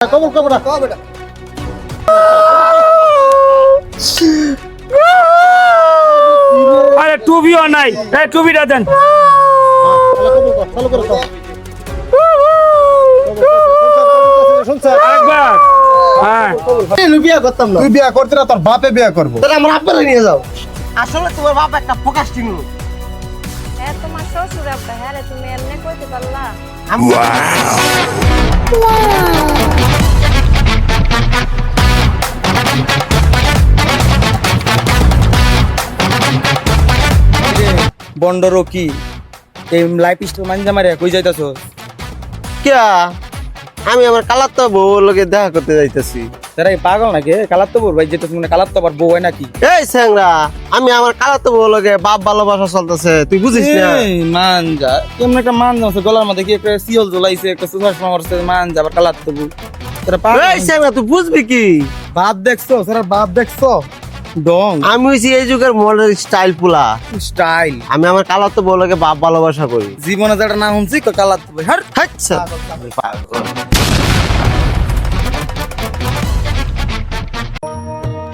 কবর কবর কবর আরে টুবিও নাই, এই টুবিটা দেন। চালু করো একবার হ্যাঁ বিয়া করতাম না। তুই বিয়া করতে না, তোর বাপে বিয়া করবো। তাহলে আমার আব্বারে নিয়ে যাও। আসলে তোমার বাপ একটা ফোকাস্টিং লোক। হ্যাঁ তোমার শ্বশুর আব্বা, হ্যাঁ রে তুমি এমনি কইতে পারলা? বন্ডরও কি এই লাইফ স্টাইল মানজা মারে কই যাইতাছো? কিয়া আমি আমার কালার তো বউ লোকে দেখা করতে যাইতেছি। তারা এই পাগল নাকি? কালার তো বল ভাই, যেটা তুমি কালার তো আবার বউ হয় নাকি? এই স্যাংরা, আমি আমার কালার তো বউ লোকে বাপ ভালোবাসা চলতেছে, তুই বুঝিস না? এই মানজা কেমন একটা মানজা আছে, গলার মধ্যে কি একটা সিওল জ্বলাইছে, একটা সুভাষ মারছে, মানজা আবার কালার তো বউ। তারা পাগল। এই স্যাংরা, তুই বুঝবি কি? বাপ দেখছো সারা, বাপ দেখছো? ডং আমি হইছি এই যুগের মডেল স্টাইল পুলা। স্টাইল। আমি আমার কালার তো বউ লোকে বাপ ভালোবাসা করি। জীবনে যেটা নাম শুনছি কালার তো বই। হাট আচ্ছা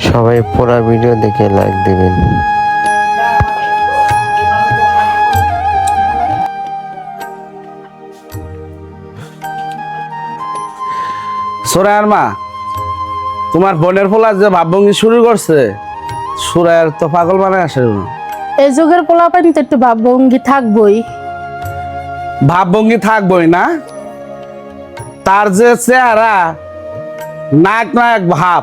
সবাই পুরো ভিডিও দেখে লাইক দিবেন। সুরায়ার মা, তোমার বোনের ফোলা যে ভাবভঙ্গি শুরু করছে, সুরায়ার তো পাগল বানায় আসে। এই যুগের পোলাপাইন তো একটু ভাবভঙ্গি থাকবই। ভাবভঙ্গি থাকবই না, তার যে চেহারা, নায়ক নায়ক ভাব,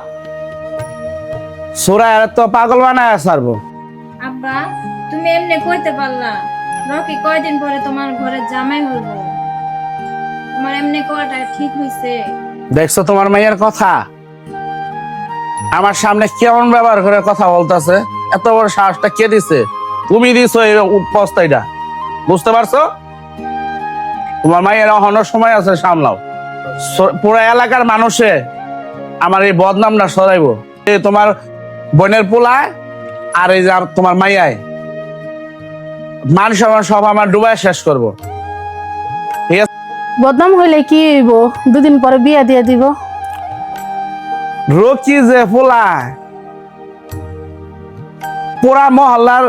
সুরায়ার তো পাগল বানায় সারবো। আব্বা তুমি এমনি কইতে পারলা? রকি কয়দিন পরে তোমার ঘরে জামাই হইব, তোমার এমনি করাটা ঠিক হইছে? দেখছো তোমার মাইয়ের কথা, আমার সামনে কেমন ব্যবহার করে কথা বলতেছে? এত বড় সাহসটা কে দিছে? তুমি দিছো এই পস্তাইটা, বুঝতে পারছো? তোমার মায়ের অহনের সময় আছে, সামলাও। পুরো এলাকার মানুষে আমার এই বদনামটা সরাইবো। এই তোমার বোনের পোলায় আর এই যে তোমার মাইয়ায় মানুষ আমার সব আমার ডুবাই শেষ করবো। ঠিক আছে? বদনাম হইলে কি হইব? দুদিন পরে বিয়া দিয়ে দিব। রকি যে পোলায় পুরা মহল্লার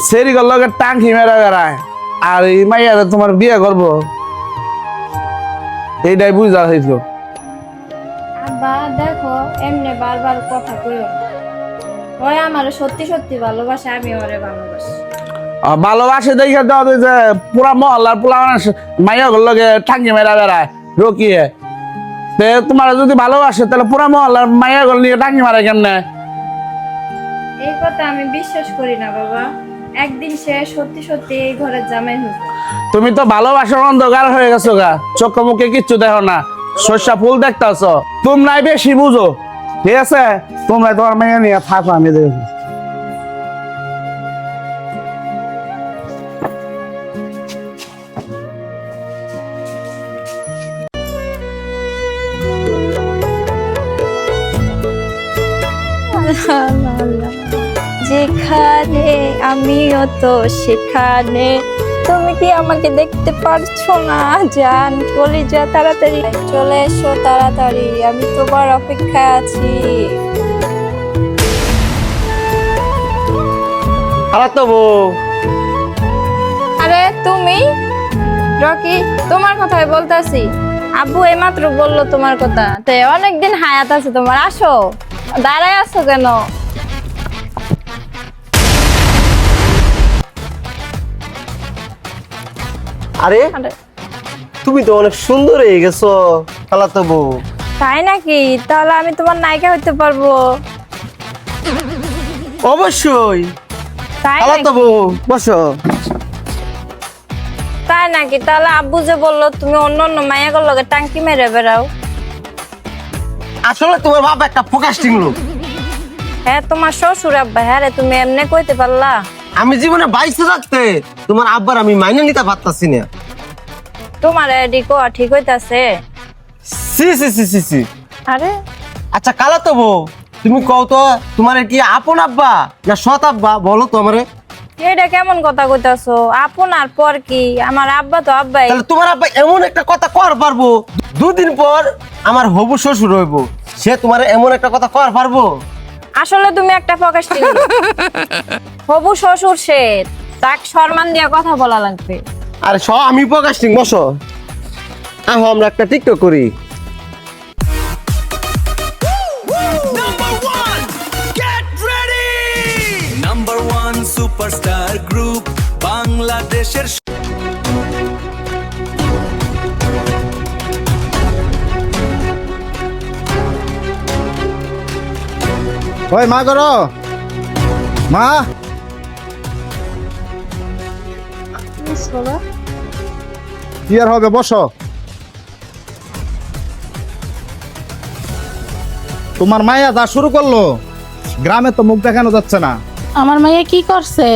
সেরিগর লগে টাঙ্কি মেরা বেড়ায়, আর এই মাইয়া তোমার বিয়ে করবো, এইটাই বুঝা হইল। আব্বা দেখো এমনি বারবার কথা কইও না। ওই আমার সত্যি সত্যি ভালোবাসে, আমি ওরে ভালোবাসি। ভালোবাসে দেখে দাও যে পুরা মহল্লার পোলা মানুষ মাইয়া ঘর লগে টাঙ্কি মেরা বেড়ায় রকি। তোমার যদি ভালোবাসে তাহলে পুরা মহল্লার মাইয়া ঘর নিয়ে টাঙ্কি মারে কেমনে? এই কথা আমি বিশ্বাস করি না বাবা। একদিন সে সত্যি সত্যি এই ঘরের জামাই হইব। তুমি তো ভালোবাসার অন্ধকার হয়ে গেছো গা, চোখে মুখে কিচ্ছু দেখো না, শস্যা ফুল দেখতেছ। তোমরাই বেশি বুঝো, ঠিক আছে? তোমরা তোমার মেয়ে নিয়ে থাকো, আমি দেখি। যেখানে আমিও তো সেখানে, তুমি কি আমাকে দেখতে পারছো না? জান চলে যা, তাড়াতাড়ি চলে এসো, তাড়াতাড়ি, আমি তোমার অপেক্ষায় আছি। কালার তো বউ। আরে তুমি রকি, তোমার কথাই বলতাছি। আব্বু এইমাত্র বললো তোমার কথা, তাই অনেকদিন হায়াত আছে তোমার। আসো, দাঁড়ায় আছো কেন? আরে আরে, তুমি তো অনেক সুন্দর হয়ে গেছো কালার তো বউ। তাই নাকি? তাহলে আমি তোমার নায়িকা হইতে পারবো? অবশ্যই। তাই কালার তো নাকি? বউ, বসো। তাই নাকি? তাহলে আব্বু যে বললো তুমি অন্য অন্য মায়াগুলোর লগে টাঙ্কি মেরে বেড়াও। আসলে তোমার বাপ একটা ফোকাস্টিং লোক। হ্যাঁ তোমার শ্বশুর আব্বা, হ্যাঁ রে তুমি এমনি কইতে পারলা? আমি জীবনে বাইসে রাখতে তোমার আব্বার আমি মাইনে নিতে পারতাছি না। তোমার এডি কোয়া ঠিক হইতাছে? সি সি সি সি সি। আরে আচ্ছা কালা তো বউ, তুমি কও তো তোমার কি আপন আব্বা না সৎ আব্বা, বলো তো আমারে। এটা কেমন কথা কইতাছো? আপনার পর কি? আমার আব্বা তো আব্বাই। তাহলে তোমার আব্বা এমন একটা কথা কর পারবো দুদিন পর আমার হবু শ্বশুর হইব, সে তোমার এমন একটা কথা কর পারবো? আসলে তুমি একটা প্রকাশটি হবু শ্বশুর সে, তাক সম্মান দিয়ে কথা বলা লাগবে। আরে আমি প্রকাশিং বসো, আহ আমরা একটা টিকটক করি। নাম্বার ওয়ান সুপারস্টার গ্রুপ বাংলাদেশের। ওই মা করো, মা কি আর হবে, বসো। তোমার মায়া যা শুরু করলো, গ্রামে তো মুখ দেখানো যাচ্ছে না। আমার মেয়ে কি করছে?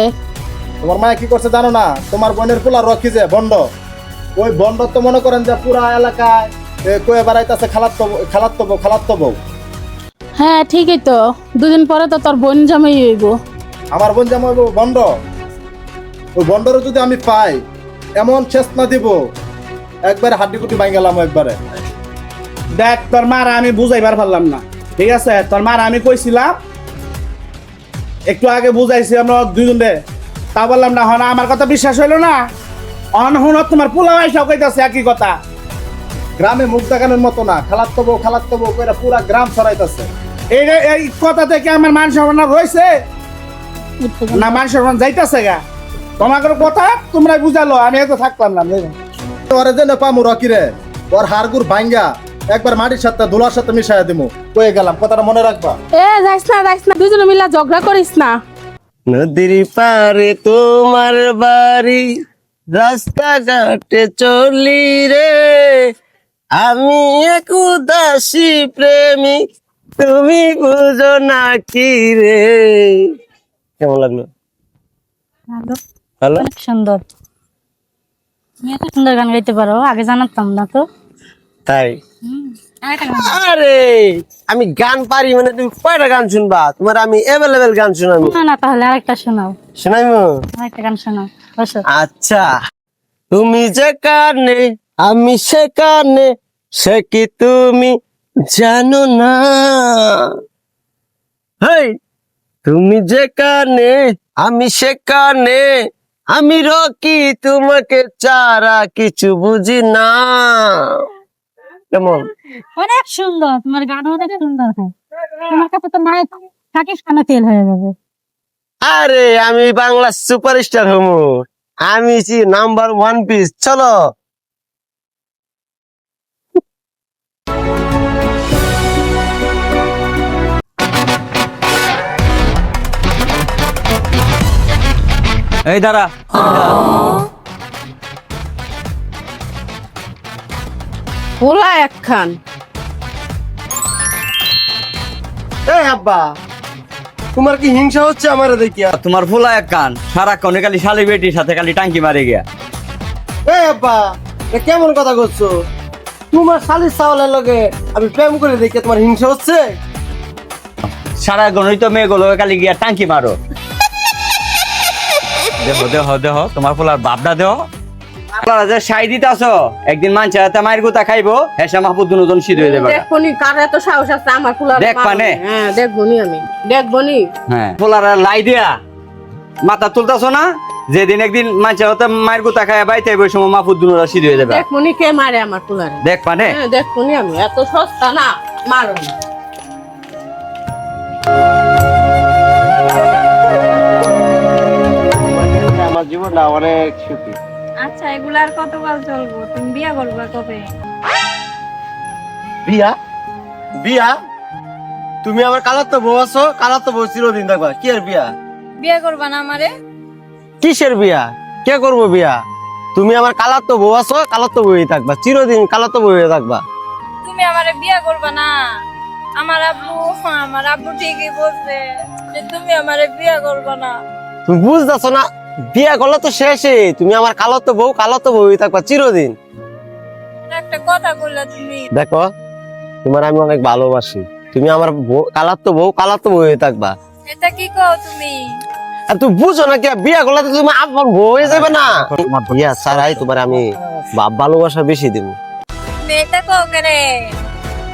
তোমার মায়া কি করছে জানো না? তোমার বোনের পোলা রকি যে বন্ড, ওই বন্ড তো মনে করেন যে পুরা এলাকায় কয়ে বেড়াইতেছে খালাত্তো বউ। হ্যাঁ ঠিকই তো, দুদিন পরে তো তোর বোন জামাই হইব। আমার বোন জামাই বন্ড, ওই বন্ডরে যদি আমি পাই, এমন চেষ্টা দিব একবারে হাড্ডি ভাঙ গেলাম একবারে। দেখ তোর মারা আমি বুঝাইবার পারলাম না, ঠিক আছে? তোর মারা আমি কইছিলাম, একটু আগে বুঝাইছি আমরা দুজনে, তা বললাম না, হন আমার কথা বিশ্বাস হইলো না। অনহন তোমার পোলা ভাইসাও কইতাছে একই কথা। গ্রামে মুখ দেখানোর মতো না, খালাত্তো বউ কইরা পুরা গ্রাম ছড়াইতেছে। এই কথা থেকে আমার মান সম্মান রয়েছে না? মান সম্মান যাইতাছে গা? তোমাদের কথা তোমরা বুঝালো, আমি এত থাকলাম না। ওরে যে পামু রকিরে, ওর হাড়গুড় ভাঙ্গা একবার মাটির সাথে ধুলার সাথে মিশাইয়া দিমু, কয়ে গেলাম, কথাটা মনে রাখবা। যাইস না, দুজনে মিলা ঝগড়া করিস না। নদীর পারে তোমার বাড়ি, রাস্তাঘাটে চলি রে, আমি এক উদাসী প্রেমিক, তুমি বুঝো না কি রে। কেমন লাগলো? ভালো? অনেক সুন্দর, তুমি এত সুন্দর গান গাইতে পারো, আগে জানাতাম না তো। তাই? আরে আমি গান পারি মানে তুমি কয়টা গান শুনবা? তোমার আমি এভেলেবেল গান শোনাবো। না তাহলে আরেকটা শোনাও। শোনাইবো? আরেকটা গান শোনাও, বসো। আচ্ছা, তুমি যে কানে আমি সেখানে, সে কি তুমি জানো না? হেই, তুমি যে কানে আমি সেখানে, আমি রকি তোমাকে ছাড়া কিছু বুঝি না। কেমন? অনেক সুন্দর, তোমার গান অনেক সুন্দর হয়। তোমার কাছে তো মায়ের থাকিস কানে তেল হয়ে যাবে। আরে আমি বাংলা সুপারস্টার হমু, আমি নাম্বার ওয়ান পিস। চলো। এই দাঁড়া, পোলা একখান। এই আব্বা, তোমার কি হিংসা হচ্ছে আমার দেখিয়া? তোমার ফুলা এক কান সারাক্ষণ খালি শালি বেটির সাথে খালি টাঙ্কি মারে গিয়া। এই আব্বা, এ কেমন কথা করছো? তোমার শালির চাওয়ালের লগে আমি প্রেম করে দেখি তোমার হিংসা হচ্ছে? সারাক্ষণ তো মেয়েগুলো খালি গিয়া টাঙ্কি মারো। দেহ তোমার ফুলার বাপটা দেহ, যে সাই দিতাছ, একদিন মানছে মায়ের গুতা খাইবো, হেসা মাহবুব দুজন সিদ্ধ হয়ে যাবে। দেখবনি কার এত সাহস আছে আমার পোলার দেখ পানে। হ্যাঁ দেখবনি, আমি দেখবনি। হ্যাঁ, ফুলার লাই দিয়া মাথা তুলতাছ না? যেদিন একদিন মানছে মায়ের গুতা খায় বাইতে ওই সময় মাহবুব দুজন সিদ্ধ হয়ে যাবে। দেখবনি কে মারে আমার পোলারে। দেখ পানে। হ্যাঁ দেখবনি, আমি এত সস্তা না, মারো না। আমার জীবনটা অনেক সুখী। আচ্ছা, এগুলার কতকাল চলবো? তুমি বিয়া করবা কবে? বিয়া? বিয়া? তুমি আমার কালাতো বউ আছো, কালাতো বউ চিরদিন থাকবা। কি আর বিয়া? বিয়া করবা না আমারে? কিসের বিয়া? কে করবো বিয়া? তুমি আমার কালাতো বউ আছো, কালাতো বউই থাকবা, চিরদিন কালাতো বউই থাকবা। তুমি আমারে বিয়া করবা না? আমার আব্বু ঠিকই বলছে যে তুমি আমারে বিয়া করবা না। তুমি বুঝতেছো না? বিয়া করলে তো শেষে, তুমি আমার কালাতো বউই থাকবা চিরদিন। একটা কথা বললা তুমি। দেখো, তোমার আমি অনেক ভালোবাসি, তুমি আমার কালাতো বউই থাকবা। এটা কি কও তুমি? আর তুমি বুঝো না কি, বিয়া করলে তো তুমি আমার বউ হয়ে যাবে না? বিয়া ছাড়াই তোমার আমি ভালোবাসা বেশি দিব। তুমি এটা কো করে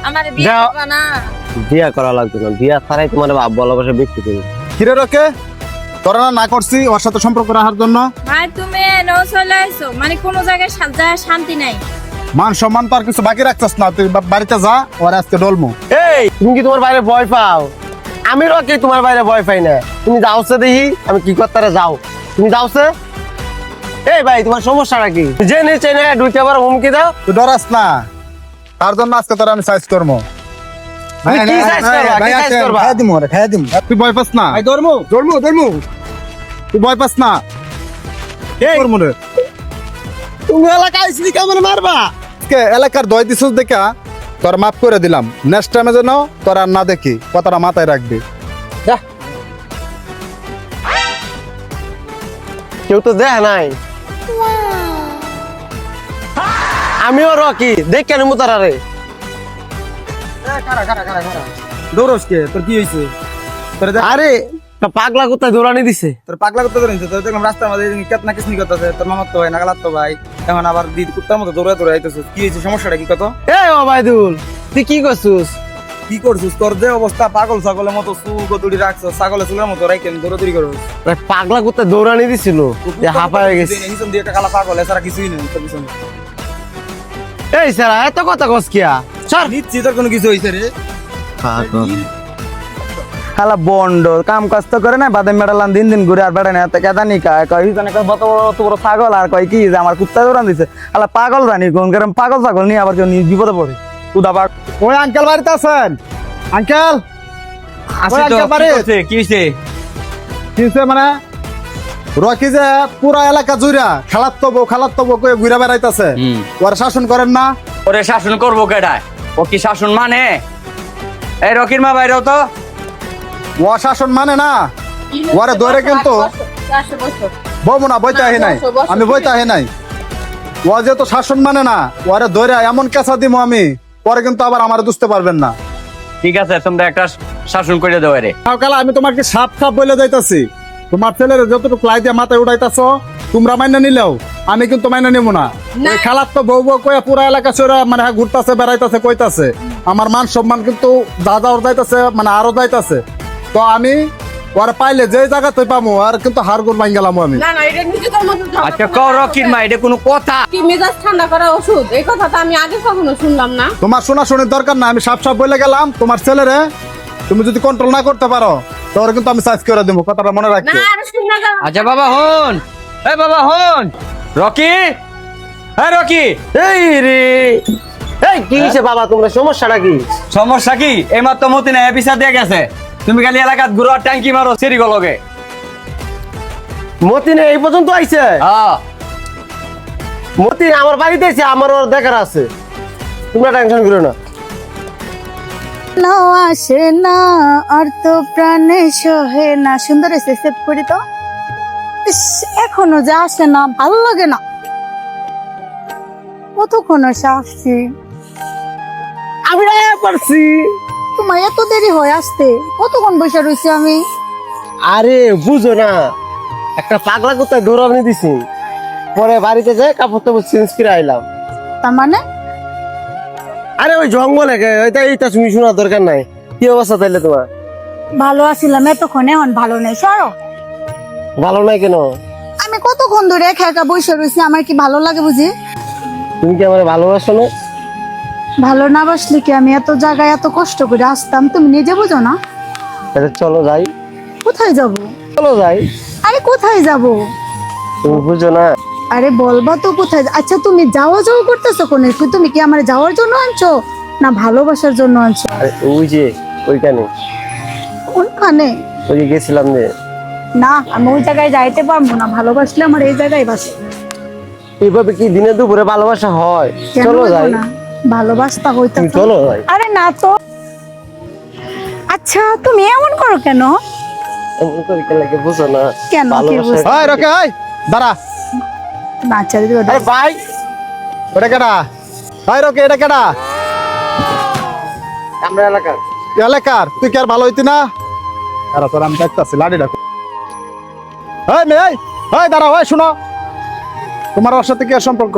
আমার বিয়ে যাও। করবা না? বিয়া করা লাগবে না, বিয়া ছাড়াই তোমার ভালোবাসা ব্যক্তি করি। কিরে রকে তোরা না করছি ওর সাথে সম্পর্ক রাখার জন্য? ভাই তুমি এনো চলে আইছো, মানে কোনো জায়গায় শান্তি নাই। মান সম্মান তো আর কিছু বাকি রাখছস না, তুই বাড়িতে যা, ওর আজকে ডলমু। এই তুমি কি তোমার বাইরে ভয় পাও? আমি রকি তোমার বাইরে ভয় পাই না। তুমি যাওছে দেখি আমি কি করতে যাও, তুমি যাওছে। এই ভাই তোমার সমস্যাটা কি? যে নিচে না দুইটা বার হুমকি দাও। তুই ডরাস না, তার জন্য আজকে তোরা আমি সাইজ করবো। তুমি কি size করবা? কি size করবা? তুই ভয় পাস না, তুই ভয় পাস না। এই, করবো রে। তুমি এলাকায় আইসলি কেমন মারবা? আজকে এলাকার দয় দিছিস দেখা তোর মাফ করে দিলাম, নেক্সট টাইমে যেন তোর আর না দেখি, কথাটা মাথায় রাখবি। কেউ তো দেখ নাই। আমিও রকি, দেখ কেন মুতারারে। দৌড়স কে? তোর কি হয়েছে? তোর আরে একটা পাগলা কোথায় দৌড়ানি দিছে। তোর পাগলা করতে ধরেছে, তোর দেখলাম রাস্তার মধ্যে কেতনা কিসনি করতেছে, তোর মামার তো ভাই নাগালার তো ভাই, এখন আবার দিদি কুত্তার মতো দৌড়ে দৌড়ে আইতেছিস, কি হয়েছে? সমস্যাটা কি কত? এই ওবাইদুল, তুই কি করছিস? কি করছিস? তোর যে অবস্থা, পাগল ছাগলের মতো চুল গতুড়ি রাখছো, ছাগলের চুলের মতো রাইকেন দৌড়াদৌড়ি করো। পাগলা কোথায় দৌড়ানি দিছিল, হাঁপা হয়ে গেছে। হিসন দিয়ে একটা কালা পাগল, এছাড়া কিছুই নেই তোর পিছনে। এই স্যার এত কথা কস কিয়া? স্যার নিচ্ছি তোর কোনো কিছু হয়েছে রে? পাগল। খালা বন্ড কাম কাজ তো করে না, বাদাম মেডালান দিন দিন ঘুরে আর বেড়ায় না, এত কেদানি কয় কত বড় ছাগল, আর কয় কি যে আমার কুত্তা দৌড়ান দিছে। খালা পাগল রানি কোন কারণ পাগল ছাগল নিয়ে আবার কেউ বিপদে পড়ে। কুদা পাগ ওই আঙ্কেল বাড়িতে আছেন? আঙ্কেল আসি তো, কি হইছে? কি হইছে? কি হইছে মানে? রকি যে পুরা এলাকা জুড়া খালাত তবো কয়ে ঘুরে বেড়াইতেছে, ওর শাসন করেন না? ওরে শাসন করবো কেডায়? ও কি শাসন মানে? এই রকির মা বাইরেও তো। ও শাসন মানে না, ওরে ধরে কিন্তু বমু না, বইতে আহি নাই, আমি বইতে আহি নাই। ও যেহেতু শাসন মানে না, ওরে ধরে এমন কেঁচা দিব আমি, পরে কিন্তু আবার আমার বুঝতে পারবেন না। ঠিক আছে, তোমরা একটা শাসন করে দেবো রে। কাল আমি তোমাকে সাপ সাপ বলে যাইতাছি, তোমার ছেলের যতটুকু লাই দিয়ে মাথায় উঠাইতাছ তোমরা মাইনা নিলেও আমি কিন্তু মাইনা নিব না। ওই খালাত তো বউ কয়ে পুরা এলাকা চড়া মানে ঘুরতাছে বেড়াইতাছে কইতাছে, আমার মান সম্মান কিন্তু যা যাওয়ার যাইতাছে মানে আরো যাইতাছে। তো আমি ওরা পাইলে যে জায়গাতে পাবো আর কিন্তু হাড়গোড় ভাঙ গেলাম আমি। না না, এটা নিজে তোর মতো আচ্ছা কও রকির মা, এটা কোনো কথা? কি মেজাজ ঠান্ডা করার ওষুধ? এই কথা তো আমি আগে কখনো শুনলাম না। তোমার শোনাশোনির দরকার না, আমি সাপ সাপ বলে গেলাম। তোমার ছেলেরে তুমি যদি কন্ট্রোল না করতে পারো তাহলে কিন্তু আমি সাইজ করে দেবো, কথাটা মনে না রাখছি। আর শুন না। আচ্ছা বাবা হন, এই বাবা হন। রকি, হ্যাঁ রকি। এই রে, এই কি হইছে বাবা, তোমরা সমস্যাটা কি? সমস্যা কি? এই মাত্র মতিনা এপিসা দিয়ে গেছে, তুমি খালি এলাকাত ঘুরো আর ট্যাঙ্কি মারো সেরি গলগে। মতিনে এই পর্যন্ত আইছে? হ্যাঁ, মতিন আমার বাড়িতে আইছে, আমার ওর দেখার আছে, তোমরা টেনশন করো না। আসে না আর তো প্রাণে সহে না। সুন্দর এসে সেভ করি তো। ইস, এখনো যে আসে না, ভালো লাগে না। কতক্ষণ আসছি, আমি পারছি। তোমার এত দেরি হয় আসতে, কতক্ষণ বসে রয়েছি আমি। আরে বুঝো না, একটা পাগলা কোথায় দৌড়ানি দিছি, পরে বাড়িতে যাই কাপড় টাপড় চেঞ্জ করে আইলাম। তার মানে আরে ওই জঙ্গলে এইটা তুমি শোনার দরকার নাই। কি অবস্থা তাইলে তোমার? ভালো আছিলাম এতক্ষণ, এখন ভালো নেই। সরো। ভালো নাই কেন? আমি কতক্ষণ ধরে একা একা বসে রয়েছি, আমার কি ভালো লাগে বুঝি? তুমি কি আমার ভালোবাসো না? ভালো না বাসলে কি আমি এত জায়গায় এত কষ্ট করে আসতাম? তুমি নিজে বুঝো না? তাহলে চলো যাই। কোথায় যাব? চলো যাই। আরে কোথায় যাব? তুমি বুঝো না? আরে বলবা তো কোথায়। আচ্ছা তুমি যাওয়া যাওয়া করতেছো কোন? তুমি কি আমার যাওয়ার জন্য আনছো না ভালোবাসার জন্য আনছো? আরে ওই যে ওইখানে, কোনখানে? ওই গেছিলাম যে। না, আমি ওই জায়গায় যাইতে পারবো না। ভালোবাসলে আমার এই জায়গায় বাসে। এইভাবে কি দিনে দুপুরে ভালোবাসা হয়? কেন চলো হইবো যাই। না? ভালোবাসতা হইতা। তুমি চলো যাই। আরে না তো। আচ্ছা তুমি এমন করো কেন? এমন করে কেন লাগে বুঝো না? কেন? কি ভালোবাসা। বুঝতে- এই রকে, এই দাঁড়া। না ছেড়ে দিও। আরে ভাই, ওটা কেডা? এই রকে, এটা কেডা? আমরা এলাকার। এলাকার তুই কি আর ভালো হইতি না? দাঁড়া, তোর আমি দেখতাছি, লাড়ি ডাকো। এই মেয়ে, এই দাঁড়াও, এই শোনো, তোমার ওর সাথে কি আর সম্পর্ক?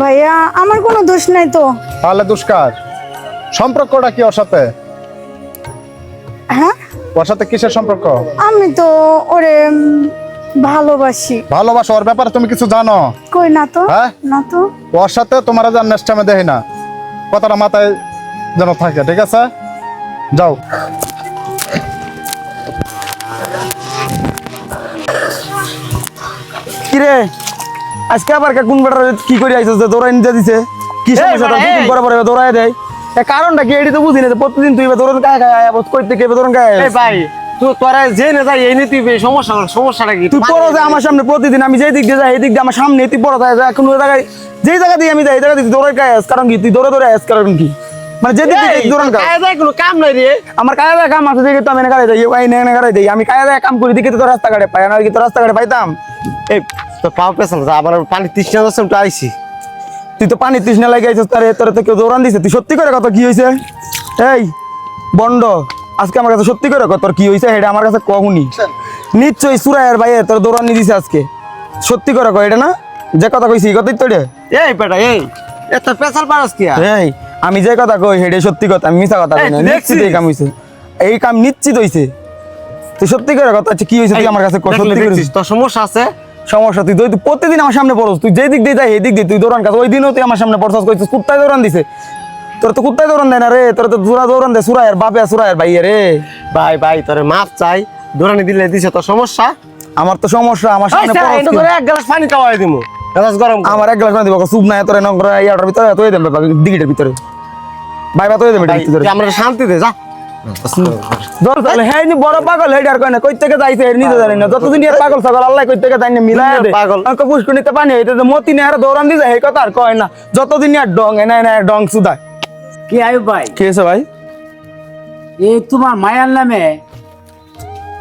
ভাইয়া আমার কোনো দোষ নাই তো। তাহলে দুষ্কার সম্পর্কটা কি ওর সাথে? হ্যাঁ ওর সাথে কিসের সম্পর্ক? আমি তো ওরে ভালোবাসি। ভালোবাসা ওর ব্যাপারে তুমি কিছু জানো? কই না তো। হ্যাঁ? না তো। ওর সাথে তোমার যা নেক্সট টাইমে দেখি না, কথাটা মাথায় যেন থাকে, ঠিক আছে? যাও। কিরে আজকে আবার কোন বেটার কি করে আইছস যে দৌড়াই নিতে দিছে? কি সমস্যা তোর? বেটা, তুই বরাবর দৌড়ায় দেয় এ কারণটা কি? এটি তো বুঝি না যে প্রতিদিন তুই দৌড়ন গায়ে গায়ে আবস কইতে কে দৌড়ন গায়ে। এই ভাই তোরা যে না যাই এই নিয়ে তুই সমস্যাটা কি? তুই পড়ো যে আমার সামনে প্রতিদিন, আমি যেই দিক দিয়ে যাই এই দিক দিয়ে আমার সামনে তুই পড়ো যায় কোন জায়গায়, যেই জায়গা দিয়ে আমি যাই এই জায়গা দিয়ে দৌড়ায় গায়ে আস, কারণ কি তুই দৌড়ে দৌড়ে আস কারণ কি? মানে যেদিক দিয়ে দৌড়ন গায়ে কাজ কোনো কাম নাই রে। আমার কায়া দেয় কাম আছে দেখে তো আমি গাড়ি যাই ওই নেনে গাড়ি দেই, আমি কায়া দেয় কাম করি দিকে তো রাস্তা গাড়ি পাই না, কি তো রাস্তা গাড়ি পাইতাম? এই তোর পাও পেছাল আবার পানি তৃষ্ণা যাচ্ছে একটু আইছি। তুই তো পানি তৃষ্ণা লাগে আইছিস, তারে তোরে তো কেউ দৌড়ান দিছে? তুই সত্যি করে কত কি হয়েছে? এই বন্ড আজকে আমার কাছে সত্যি করে কত তোর কি হয়েছে এটা আমার কাছে কহুনি। নিশ্চয়ই সুরাইয়ের ভাইয়ে তোর দৌড়ানি দিছে আজকে, সত্যি করে কয় এটা না যে কথা কইছি কথাই তো রে। এই বেটা এই এত পেছাল পারস কি? এই আমি যে কথা কই সেটা সত্যি কথা, আমি মিছা কথা কই না, তুই নিশ্চিত এই দেখছিস? কাম হইছে, এই কাম নিশ্চিত হইছে। তুই সত্যি করে কথা আচ্ছা কি হইছে তুই আমার কাছে কও, সত্যি করে। দেখছিস তোর সমস্যা আছে? সমস্যা তুই তুই প্রতিদিন আমার সামনে পড়স, তুই যেই দিক দিয়ে যাই এই দিক দিয়ে তুই দৌড়ান কাজ, ওই দিনও তুই আমার সামনে পড়ছস কইছিস কুত্তায় দৌড়ান দিছে। তোর তো কুত্তায় দৌড়ান দেয় না রে, তোর তো জোড়া দৌড়ান দেয় সুরায়ের বাপে সুরায়ের ভাইয়ে রে। ভাই ভাই তোরে মাপ চাই, দৌড়ানি দিলে দিছে তোর সমস্যা। আমার তো সমস্যা, আমার সামনে পড়স এটা কি? তোরে এক গ্লাস পানি খাওয়াই দিমু, গ্লাস গরম কর। আমার এক গ্লাস পানি দিব সুপ নাই তোরে নগর ইয়াটার ভিতরে তুই দেন বাবা দিগিটার ভিতরে বাইবা তুই দেন ভাই, ভিতরে তুই আমরা শান্তি দে যা। ধর তাহলে হেই নি বড় পাগল হেডার কয় না কই থেকে যাইছে এর নিজে জানি না, যতদিন এর পাগল ছাগল আল্লাহ কই থেকে যাই না মিলায় দে পাগল। আমাকে পুষ্কনিতে পানি হইতে যে মতি নে আর দৌড়ান দিছে এই কথা আর কয় না, যতদিন আর ডং এনা এনা ডং সুদায়। কি আয়ুব ভাই, কি হইছে ভাই? এই তোমার মায়ার নামে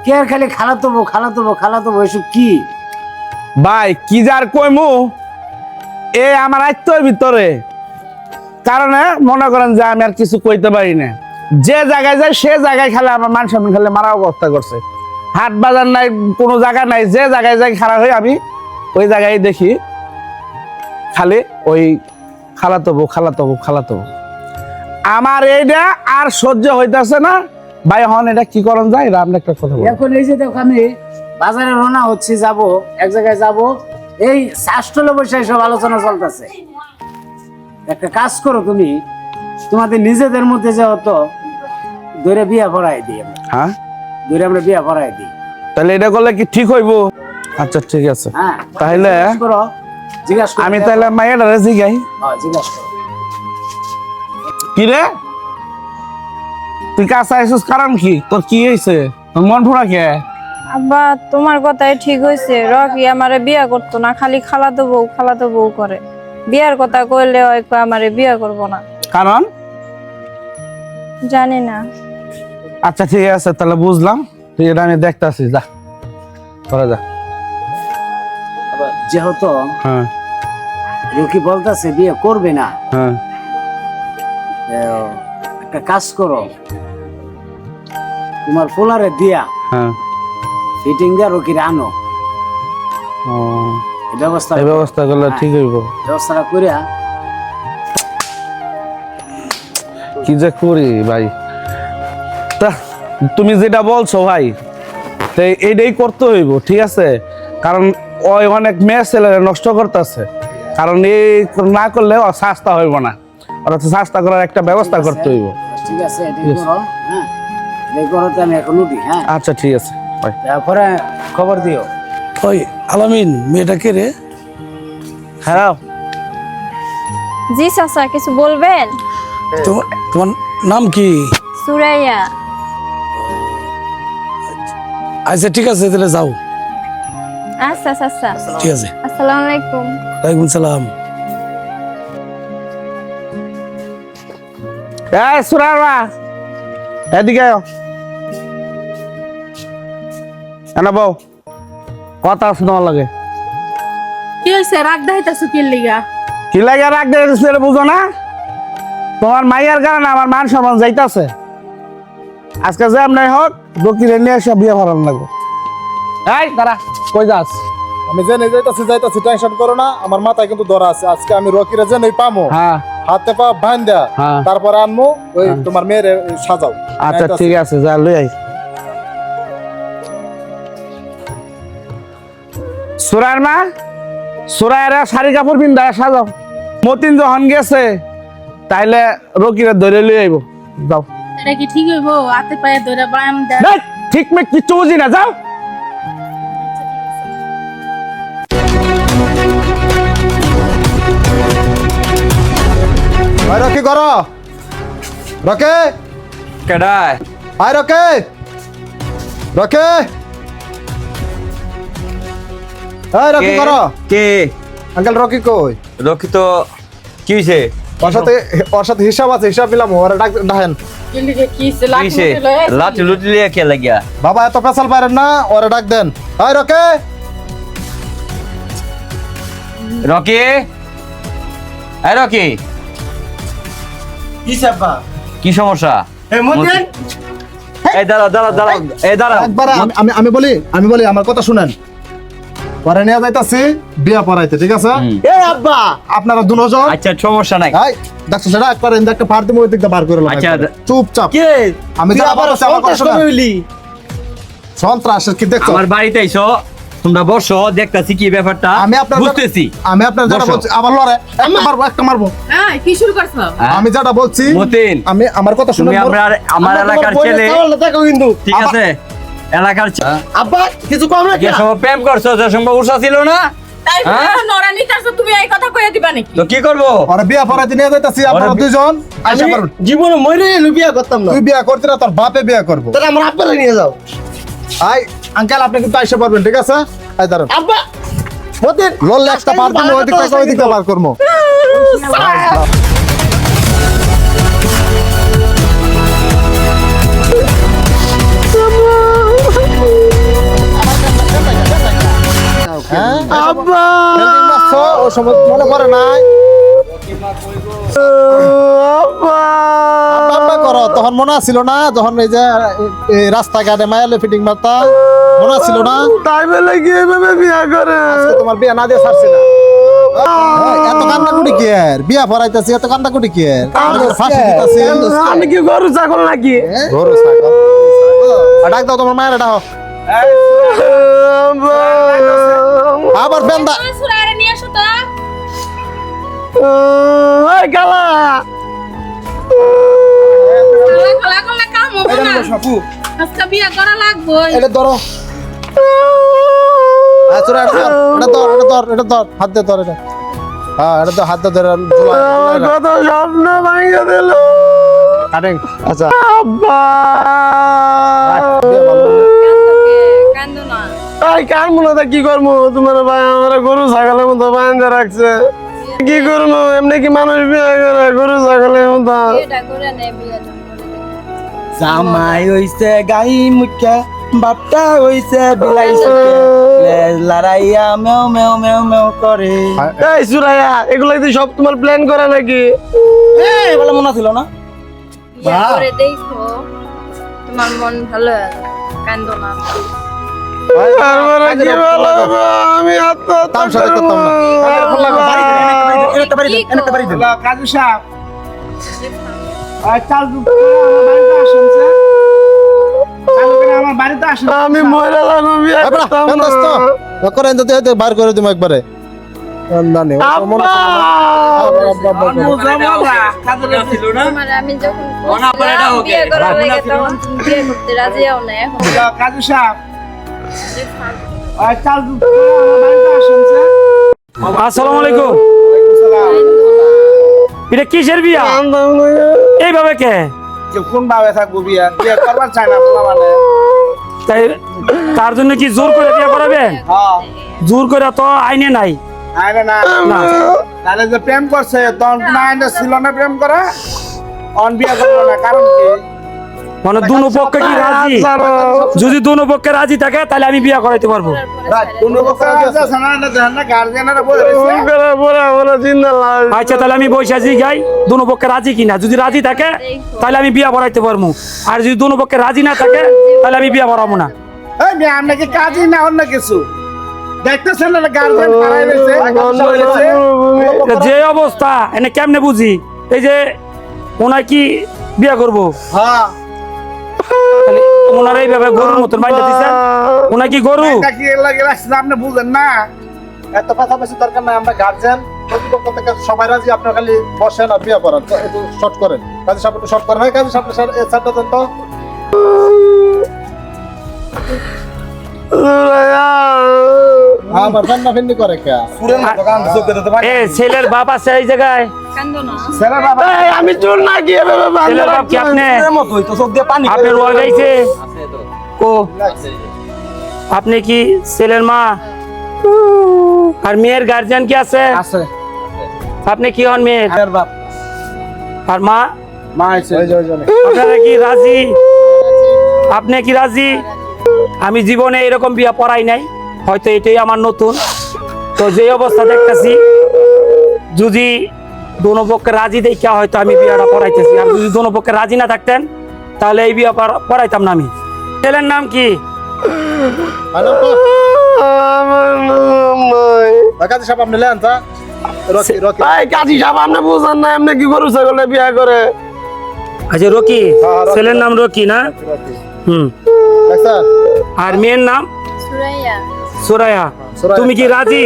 কে আর খালি খালাতো বউ খালাতো বউ খালাতো বউ এসব কি? ভাই কি যার কইমু এ আমার আত্মর ভিতরে কারণে মনে করেন যে আমি আর কিছু কইতে পারি না, যে জায়গায় যাই সে জায়গায় খালি আমার মান সম্মান খালি মারা অবস্থা করছে, হাট বাজার নাই কোনো জায়গা নাই, যে জায়গায় যাই খারাপ হয়ে আমি ওই জায়গায় দেখি খালি ওই খালাতো বউ খালাতো বউ খালাতো বউ। আমার এইটা আর সহ্য হইতাছে না ভাই, হন এটা কি করন যায় এটা আপনি একটা কথা বলুন। এখন এই যে দেখো আমি বাজারে রওনা হচ্ছি, যাব এক জায়গায় যাব, এই শাসটলে বসে সব আলোচনা চলতেছে। একটা কাজ করো তুমি, তোমাদের নিজেদের মধ্যে যে হতো ধরে বিয়া ভরাই দিই আমরা, হ্যাঁ ধরে আমরা বিয়া ভরাই দিই। তাহলে এটা করলে কি ঠিক হইব? আচ্ছা ঠিক আছে, হ্যাঁ তাহলে জিজ্ঞাসা করো, জিজ্ঞাসা করো। আমি তাহলে মায়ের জিগাই হ্যাঁ জিজ্ঞাসা করো। কি রে তুই কাছে আইসিস কারণ কি? তোর কি হয়েছে? তোর মন ভরা কে? আব্বা তোমার কথাই ঠিক হইছে, রকি আমারে বিয়া করতো না, খালি খালাতো বউ করে। বিয়ার কথা কইলে হয়তো আমারে বিয়া করব না, কারণ জানি না। আচ্ছা ঠিক আছে তাহলে বুঝলাম, তুই এটা আমি দেখতাছি, যা করে যা। আবার যেহেতু হ্যাঁ রকি বলতেছে বিয়ে করবে না, হ্যাঁ একটা কাজ করো, তোমার পোলারে দিয়া হ্যাঁ ফিটিং দিয়া রকিরে আনো, ও, এই ব্যবস্থা এই ব্যবস্থা করলে ঠিক হইব। ব্যবস্থাটা করিয়া কি যে করি ভাই, তা তুমি যেটা বলছো ভাই তো এইটাই করতে হইব, ঠিক আছে? কারণ ওই অনেক মেয়ে ছেলেরা নষ্ট করতেছে, কারণ এই না করলে ও শাস্তা হইব না, ওরা তো শাস্তা করার একটা ব্যবস্থা করতে হইব। ঠিক আছে এটাই করো, হ্যাঁ এটাই করো, তো আমি এখন উঠি। হ্যাঁ আচ্ছা ঠিক আছে ভাই। তারপরে খবর দিও। ওই আলামিন মেয়েটা কে রে? হ্যাঁ জি চাচা কিছু বলবেন? তোমার নাম কি? সুরাইয়া। আচ্ছা ঠিক আছে তাহলে যাও। আচ্ছা চাচা ঠিক আছে, আসসালামু আলাইকুম। ওয়ালাইকুম সালাম। এই সুরারা এদিকে আয়। এনা বউ কথা শোনা লাগে। কি হয়েছে? রাগ দেখাইতেছো কি লিগা? কি লাগে রাখ দিয়ে বুঝো না? তোমার মাইয়ার কারণে আমার মান সম্মান যাইতাছে। আজকে যে আমরাই হোক দক্ষিণে নিয়ে এসে বিয়ে ভালো লাগবে। এই দাঁড়া, কই যাস? আমি জেনে যাইতাছি টেনশন করো না, আমার মাথায় কিন্তু ধরা আছে। আজকে আমি রকিরে জেনেই পামো, হ্যাঁ হাতে পা বাঁধ দেয়া, হ্যাঁ। তারপরে আনমু ওই তোমার মেয়ের সাজাও। আচ্ছা ঠিক আছে, যা লই আই। সুরায়ের মা, সুরায়েরা শাড়ি কাপড় পিন্ধায় সাজাও। মতিন যখন গেছে তাইলে রকিরে ধরে লই আইব। যাও। এটা কি ঠিক হইব? হাতে পায়ে ধরে ব্যায়াম দেয়। দেখ, ঠিক মে কিচ্ছু বুঝি না, যাও। ভাই রকি করো, রকে কেডায় ভাই রকে, রকে এই রকি করো। কে আঙ্কেল রকি কই? রকি তো কি হইছে? ওর সাথে হিসাব আছে, হিসাব নিলাম। ওরা ডাকেন লাঠি লুটি লিয়ে কে লাগিয়া? বাবা, এত পেছাল পারেন না, ওরা ডাক দেন। এই রকে, রকি, এই রকি, কি সাব্বা? কি সমস্যা? এই মতিন, এই দাঁড়াও দাঁড়াও দাঁড়াও, এই দাঁড়াও। একবার আমি বলি আমার কথা শুনেন। পরে নিয়ে যাইতাছি বিয়া পড়াইতে, ঠিক আছে? এ আব্বা, আপনারা দুজন আচ্ছা সমস্যা নাই। এই দেখছো সেটা একবার একটা পার দিমু, ওই দিকটা বার করে লাও। আচ্ছা। চুপচাপ। কে আমি তুই যা আবার বলছি আমার কথা সন্ত্রাস শোনেন। হইলি? সন্ত্রাসের কি দেখছো? আমার বাড়িতে আইছো, তোমরা বসো, দেখতাছি কি ব্যাপারটা। আমি আপনার বুঝতেছি। আমি আপনার যেটা বসো। বলছি আবার লড়ে একটা মারবো। হ্যাঁ, কি শুরু করছো? হ্যাঁ? আমি যেটা বলছি মতিন, আমি আমার কথা শুনে তুমি আমার এলাকার ছেলে, দেখো কিন্তু ঠিক আছে? এলাকার আব্বা কিছু কম না যে সব প্রেম করছো, যে সব উষা ছিল না, তাই হ্যাঁ? নড়া নিতাছো, তুমি এই কথা কইয়া দিবা নাকি? তো কি করবো? ওরা বিয়া পড়াইতে নিয়ে যাইতাছি, আপনারা দুজন আইসা আমি পারবেন। জীবনে মরে এলো বিয়া করতাম না। তুই বিয়া করতে না, তোর বাপে বিয়া করবো। তাহলে আমার আব্বারে নিয়ে যাও। আই আঙ্কেল, আপনি কিন্তু আইসা পারবেন, ঠিক আছে? আই দাঁড়ান, আব্বা মতিন লড়লে একটা পার দিমু, ওই দিকটা বার করবো। হ্যাঁ আব্বা ও সময় মনে করে নাই আব্বা করো, তখন মনে ছিল না যখন এই যে এই রাস্তাঘাটে মায়ালে ফিটিং মারতা, মনে ছিল না? তাই বলে কি এভাবে বিয়া করে? আজকে তোমার বিয়া না দিয়ে ছাড়ছি না। এত কান্না কুটি কি আর? বিয়া পড়াইতেছি, এত কান্না কুটি কি আর? ফাঁসি দিতেছি। আমি কি গরু ছাগল নাকি? গরু ছাগল। ডাক দাও তোমার মায়ের, ডাক। আবার বেন্দা সুরারে নিয়ে আসো তো। ওই গালা খালা খালা কাম হবে না। আজকে বিয়া করা লাগবে। এটা ধরো। আচ্ছা, এটা ধর, হাত দে ধর এটা। হ্যাঁ, এটা তো হাত দে ধরে কত স্বপ্ন ভাঙিয়ে দিল। কাটেন। আচ্ছা, আব্বা কান্দো না। তাই কার মনে কি করবো? তোমার ভাই আমার গরু ছাগলের মতো বান্ধে রাখছে, কি করবো? এমনি কি মানুষ বিয়ে করে গরু ছাগলের মতো? বিয়েটা করে নে, বিয়েটা করে নে। জামাই হইছে গাই মুখ্যা, বাপটা হইছে বিলাই লড়াইয়া মেও মেও মেও মেও করে। এই সুরাইয়া, এগুলো কি সব তোমার প্ল্যান করা নাকি? বলে মনে ছিল না? বিয়ে করে দেখো, তোমার মন ভালো হবে। কান্দো না। তারপরে কি বলবো? আমি আত্মহত্যা করবো। কাজু সাহেব, আমার বাড়িতে আসেন। আমি মরে যাবো, বিয়ে করতাম না। করেন তো বার করে দিবো একবারে। আব্বা! তোমার আমি যখন বলছিলাম বিয়ে করার লাগে, তখন তুমি বিয়ে করতে রাজি হও না। এখন কাজু সাহেব, আসসালামু আলাইকুম। এটা কিসের বিয়া? এইভাবে কে? কোন ভাবে থাকবো বিয়া? বিয়ে করবার চাই না পোলা মানে। তাই তার জন্য কি জোর করে বিয়ে করাবেন? জোর করে তো আইনে নাই। আইনে না, তাহলে যে প্রেম করছে তখন কোন আইনে ছিল না প্রেম করা? অন বিয়ে করবো না, কারণ কি? মানে দুনো পক্ষে কি রাজি? যদি দুনো পক্ষে রাজি থাকে তাহলে আমি বিয়ে করাইতে পারবো। আচ্ছা, তাহলে আমি বৈশাখী গাই দুনো পক্ষে রাজি কিনা। যদি রাজি থাকে তাহলে আমি বিয়ে করাইতে পারবো, আর যদি দুনো পক্ষে রাজি না থাকে তাহলে আমি বিয়ে করাবো না। আপনাকে কাজই না অন্য কিছু দেখতেছেন না গার্জেন পাড়ায় রয়েছে যে অবস্থা এনে কেমনে বুঝি এই যে ওনার কি বিয়া করবো হ্যাঁ তাহলে ওনার এইভাবে গরুর মতন বাইন্দা দিচ্ছেন ওনা কি গরু এটা কি লাগে রাখছেন আপনি বুঝেন না এত কথা বেশি দরকার নাই আমরা গার্জেন প্রতিপক্ষ থেকে সবাই রাজি আপনার খালি বসেন আর বিয়ে করেন একটু শর্ট করেন কাজী সাহেব একটু শর্ট করেন ভাই কাজী সাহেব সাথে দেন তো আবার জান্না ফিন্নি করে কে এ ছেলের বাপ আছে এই জায়গায় কান্দো না ছেলে বাবা এই, আমি চোর না গিয়ে ছেলের বাপ কি আপনি আপনার ওয়া গাইছে ও আপনি কি ছেলের মা আর মেয়ের গার্জিয়ান কি আছে আছে আপনি কি হন মেয়ের বাপ আর মা মা আছে ওই যে আপনারা কি রাজি আপনি কি রাজি আমি জীবনে এরকম বিয়া পড়াই নাই হয়তো এটাই আমার নতুন তো যে অবস্থা দেখতেছি যদি দোনো পক্ষে রাজি দেখা হয়তো আমি বিয়াটা পড়াইতেছি আর যদি দোনো পক্ষে রাজি না থাকতেন তাহলে এই বিয়া পড়াইতাম না আমি ছেলের নাম কি হ্যালো তো আমার নাম নাই। কাজী সাহেব আপনি লেন তা রকি রকি এই কাজী সাহেব আপনি বুঝেন না এমনি কি গরু ছাগলে বিয়া করে আচ্ছা রকি ছেলের নাম রকি না হুম দেখছেন আর মেয়ের নাম সুরাইয়া সুরায়া সুরাইয়া। তুমি কি রাজি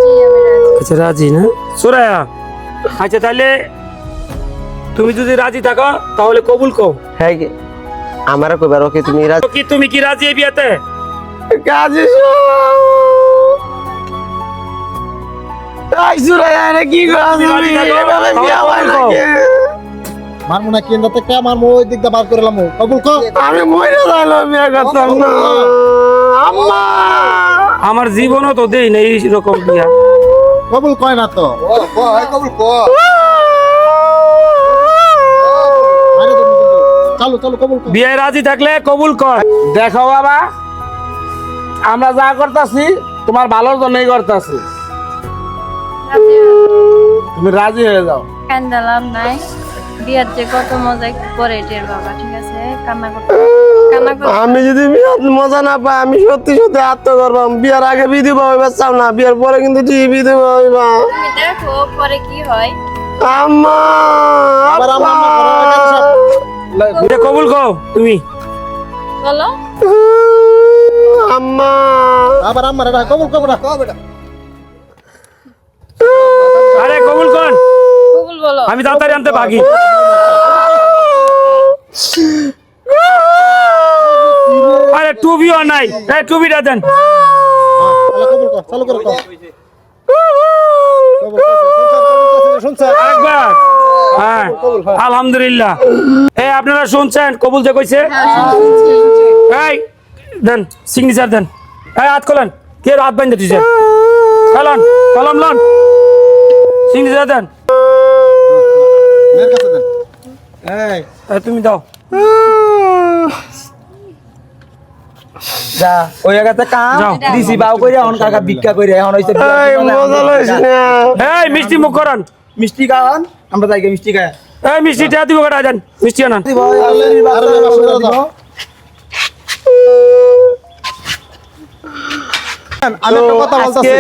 জি আমি রাজি আচ্ছা রাজি না সুরায়া আচ্ছা তাহলে তুমি যদি রাজি থাকো তাহলে কবুল কও হ্যাঁ কি আমারও কইবার ওকে তুমি রাজি কি তুমি কি রাজি এই বিয়াতে কাজী সাহেব এই সুরাইয়া রে কি গো তুমি এভাবে বিয়া হয় নাকি? মার মনে কেন্দ্র থেকে আমার ওই দিকটা বার করলাম কবুল কর আমি মরে যাইলাম বিয়া করতাম না আম্মা আমার জীবনও তো দেই না এইরকম বিয়া কবুল কয় না তো কবুল কর চালু চালু কবুল কর বিয়ে রাজি থাকলে কবুল কর দেখো বাবা আমরা যা করতেছি তোমার ভালোর জন্যই করতেছি তুমি রাজি হয়ে যাও কান্দালাম নাই বিয়ার যে কত মজা একটু পরে টের বাবা ঠিক আছে কান্না করতে আমি যদি বিয়ার মজা না পাই আমি সত্যি সত্যি আত্মগর্ব বিয়ার আগে বিধবা হইবা চাও না বিয়ার পরে কিন্তু তুই বিধবা হইবা তুমি দেখো পরে কি হয় আম্মা আবার আমার বিয়ে কবুল কও তুমি বলো আম্মা আবার আমার এটা কবুল কর বেটা আরে কবুল কর কবুল বলো আমি তাড়াতাড়ি আনতে ভাগি আরে টুবিও নাই এই টুবিটা দেন কবুল কর চালু করে কর শুনছেন আরেকবার হ্যাঁ আলহামদুলিল্লাহ এই আপনারা শুনছেন কবুল যে কইছে এই দেন সিগনেচার দেন এই হাত খোলেন কে হাত বাইন্ধে দিছে কলম কলম লন সিগনেচার দেন মেয়ের কাছে দেন এই তুমি দাও যা ওই জায়গাতে কাম যাও। দিছি বাউ কইরা এখন কাকা ভিক্ষা কইরা এখন হইছে এই মজা লইছ না এই মিষ্টি মুখ করান মিষ্টি খাওয়ান আমরা যাই গিয়ে মিষ্টি খাই এই মিষ্টি টা দিব কটা দেন মিষ্টি আনান আমি একটা কথা বলতেছি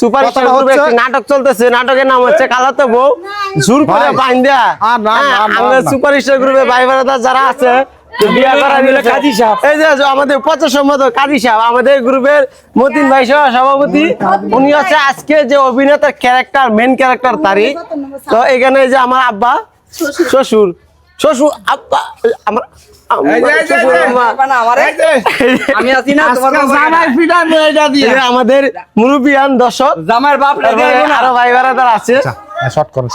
সুপারস্টার কথাটা গ্রুপে হচ্ছে- একটি নাটক চলতেছে নাটকের নাম হচ্ছে কালাতো বউ জোর করে ভাই। বাইন্দা না, আমরা না। সুপারস্টার গ্রুপে ভাই বোনেরা যারা আছে বিয়া করা আমি হলো দিয়েছে। কাজী সাহেব। এই যে আমাদের পঞ্চাশ সম্মত কাজী সাহেব আমাদের গ্রুপের মতিন ভাই সহ সভাপতি উনি হচ্ছে আজকে যে অভিনেতার ক্যারেক্টার মেন ক্যারেক্টার তারই তো এখানে এই যে আমার আব্বা শ্বশুর শ্বশুর আব্বা আমার শ্বশুর আম্মা। আমি আছি না তোমার জামাই ফিডান এটা দিয়ে এই যে আমাদের মুরব্বিয়ান দর্শক জামাইয়ের বাপ তারপরে আরো ভাই বোনেরা আছে শর্ট করুন